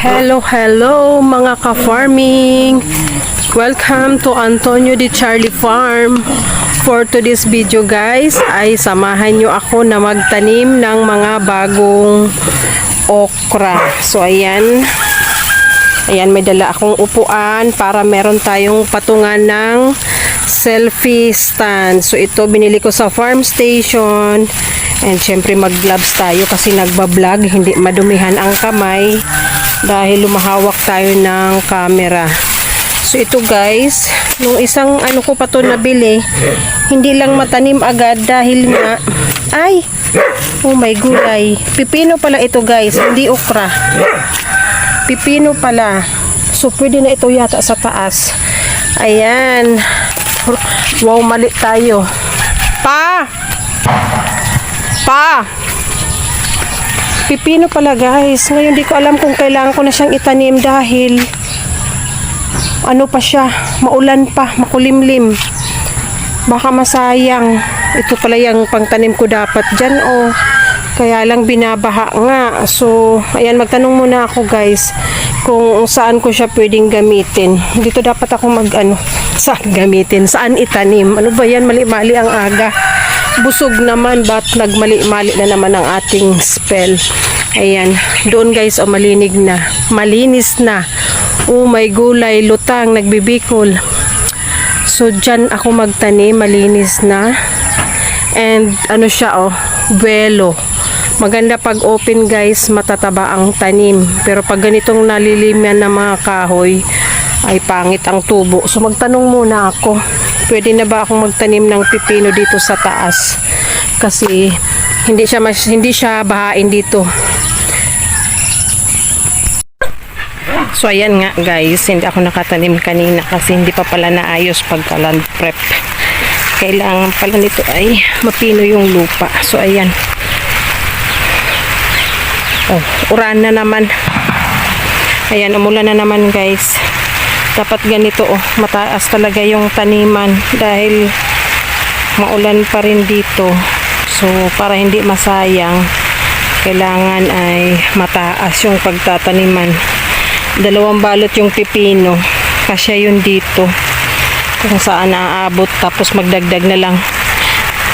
Hello mga ka-farming! Welcome to Antonio Di Charlie Farm. For today's video guys, ay samahan nyo ako na magtanim ng mga bagong okra. So ayan, may dala akong upuan para meron tayong patungan ng selfie stand. So ito binili ko sa farm station. And syempre mag-gloves tayo kasi nagbablog, hindi madumihan ang kamay dahil lumahawak tayo ng camera. So ito guys, nung isang ano ko pa to nabili, hindi lang matanim agad dahil nga, oh my gulay, pipino pala ito guys, hindi okra, pipino pala. So pwede na ito yata sa taas. Ayan, wow, mali tayo. Pipino pala guys. Ngayon di ko alam kung kailangan ko na siyang itanim dahil ano pa siya, maulan pa, makulimlim. Baka masayang. Ito pala yung pangtanim ko dapat dyan, kaya lang binabaha nga. So ayan, magtanong muna ako guys kung saan ko siya pwedeng gamitin. Dito dapat ako saan gamitin, saan itanim. Ano ba yan, mali-mali ang aga. Busog naman, ba't nagmali-mali na naman ang ating spell. Ayan, doon guys, malinig na, malinis na. Oh my gulay, lutang, nagbibikol. So dyan ako magtanim, malinis na. And ano siya, buwelo. Maganda pag open guys, matataba ang tanim. Pero pag ganitong nalilimyan ng mga kahoy, ay pangit ang tubo. So magtanong muna ako, pwede na ba akong magtanim ng pipino dito sa taas? Kasi hindi siya bahain dito. So ayan nga guys, hindi ako nakatanim kanina kasi hindi pa pala naayos pagka-land prep. Kailangan pala nito ay mapino yung lupa. So ayan. Uran na naman. Ayan, umulan na naman guys. Dapat ganito, mataas talaga yung taniman dahil maulan pa rin dito. So para hindi masayang, kailangan ay mataas yung pagtataniman. 2 balot yung pipino, kasya yun dito kung saan naaabot, tapos magdagdag na lang.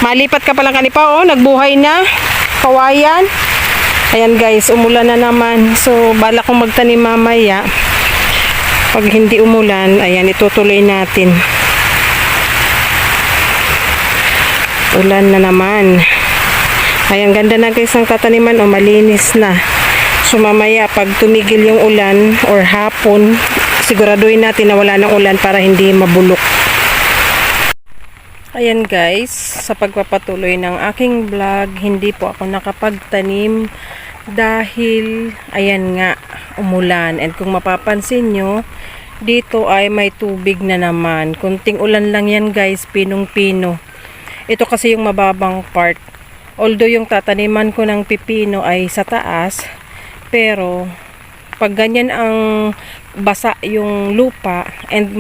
Malipat ka palang kanipa, nagbuhay na kawayan. Ayan guys, umulan na naman. So balak kong magtanim mamaya. Pag hindi umulan, ayan, itutuloy natin. Ulan na naman. Ayan, ganda na guys ang tataniman, malinis na. So mamaya pag tumigil yung ulan or hapon, siguraduhin natin na wala ng ulan para hindi mabulok. Ayan guys, sa pagpapatuloy ng aking vlog, hindi po ako nakapagtanim dahil ayan nga, umulan. And kung mapapansin nyo, dito ay may tubig na naman. Kunting ulan lang yan guys, pinong-pino. Ito kasi yung mababang part. Although yung tataniman ko ng pipino ay sa taas, pero pag ganyan ang basa yung lupa and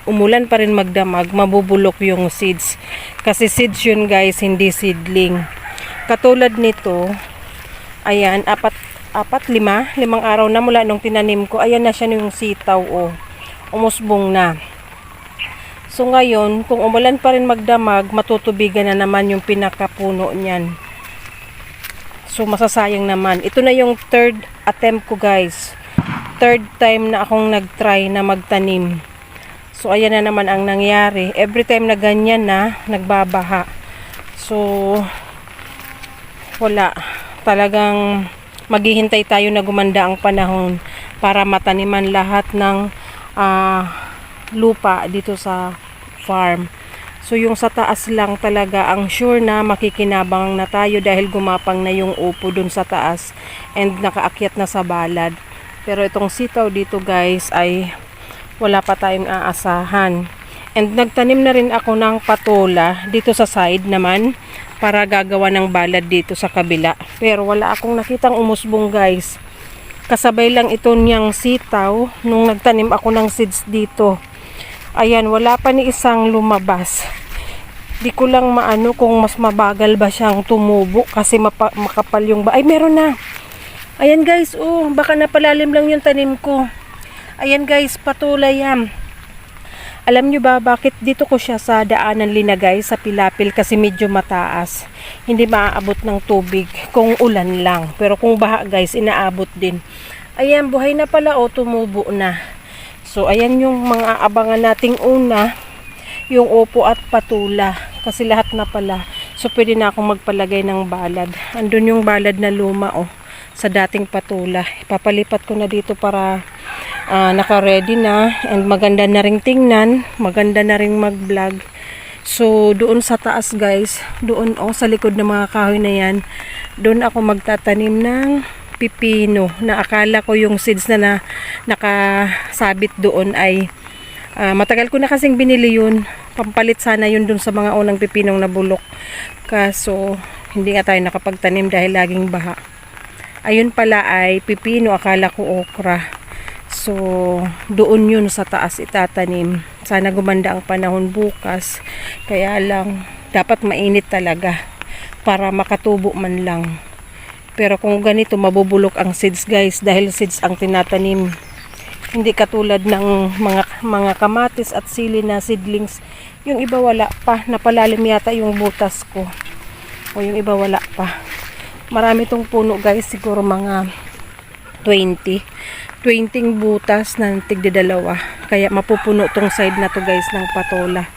umulan pa rin magdamag, mabubulok yung seeds. Kasi seeds yun guys, hindi seedling. Katulad nito, ayan, 5 araw na mula nung tinanim ko. Ayan na siya yung sitaw, umusbong na. So ngayon, kung umulan pa rin magdamag, matutubigan na naman yung pinakapuno niyan. So masasayang naman. Ito na yung 3rd attempt ko guys. 3rd time na akong nagtry na magtanim. So ayan na naman ang nangyari. Every time na ganyan na, nagbabaha. So wala. Talagang maghihintay tayo na gumanda ang panahon para mataniman lahat ng lupa dito sa farm. So yung sa taas lang talaga ang sure na makikinabang na tayo dahil gumapang na yung upo dun sa taas and nakaakyat na sa balad. Pero itong sitaw dito guys ay wala pa tayong aasahan. And nagtanim na rin ako ng patola dito sa side naman para gagawa ng balad dito sa kabila. Pero wala akong nakitang umusbong guys. Kasabay lang ito niyang sitaw nung nagtanim ako ng seeds dito. Ayan, wala pa ni isang lumabas. Di ko lang maano kung mas mabagal ba siyang tumubo kasi makapal yung ay meron na. Ayan guys, oh, baka napalalim lang yung tanim ko. Ayan guys, patulay yan. Alam nyo ba bakit dito ko siya sa daanan linagay sa pilapil kasi medyo mataas. Hindi maaabot ng tubig kung ulan lang. Pero kung baha guys, inaabot din. Ayan, buhay na pala o tumubo na. So ayan yung mga abangan nating una. Yung opo at patula. Kasi lahat na pala. So pwede na akong magpalagay ng balad. Andun yung balad na luma oh, sa dating patula. Ipapalipat ko na dito para naka-ready na and maganda na ring tingnan, maganda na ring mag-vlog. So doon sa taas guys, doon sa likod ng mga kahoy na yan, doon ako magtatanim ng pipino na akala ko yung seeds na nakasabit doon ay matagal ko na kasing binili yun, pampalit sana yun doon sa mga unang pipinong nabulok, kaso hindi nga tayo nakapagtanim dahil laging baha. Ayun pala ay pipino, akala ko okra. So, doon yun sa taas itatanim. Sana gumanda ang panahon bukas. Kaya lang, dapat mainit talaga para makatubo man lang. Pero kung ganito, mabubulok ang seeds guys dahil seeds ang tinatanim. Hindi katulad ng mga kamatis at sili na seedlings. Yung iba wala pa. Napalalim yata yung butas ko. O yung iba wala pa. Marami tong puno guys. Siguro mga 20 butas na tigdadalawa. Kaya mapupuno tong side na to guys ng patola.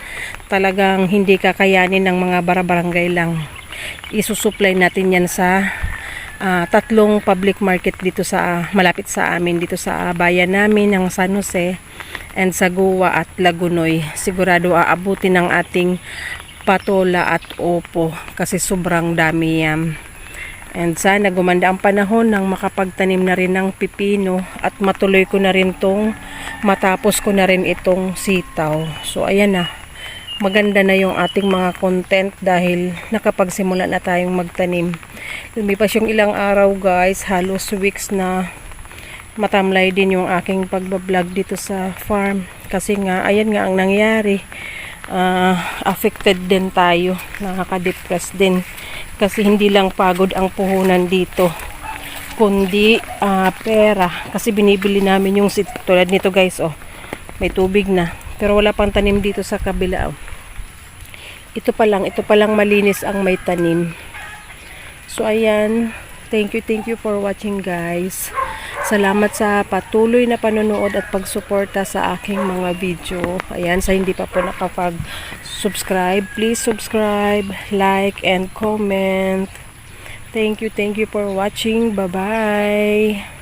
Talagang hindi kakayanin ng mga barabarangay lang. Isusupply natin yan sa tatlong public market dito sa malapit sa amin, dito sa bayan namin ng San Jose and sa Guwa at Lagunoy. Sigurado aabutin ng ating patola at opo kasi sobrang dami yan. And sana gumanda ang panahon nang makapagtanim na rin ng pipino at matuloy ko na rin matapos ko na rin itong sitaw. So ayan na, maganda na yung ating mga content dahil nakapagsimula na tayong magtanim. Lumipas yung ilang araw guys, halos weeks na matamlay din yung aking pagbablog dito sa farm. Kasi nga, ayan nga ang nangyari. Affected din tayo, nakaka-depress din. Kasi hindi lang pagod ang puhunan dito, kundi pera. Kasi binibili namin yung seed. Tulad nito guys, oh, may tubig na. Pero wala pang tanim dito sa kabila. Oh. Ito pa lang malinis ang may tanim. So ayan, thank you for watching guys. Salamat sa patuloy na panonood at pagsuporta sa aking mga video. Ayan, sa hindi pa po nakapag-subscribe, please subscribe, like, and comment. Thank you for watching. Bye-bye.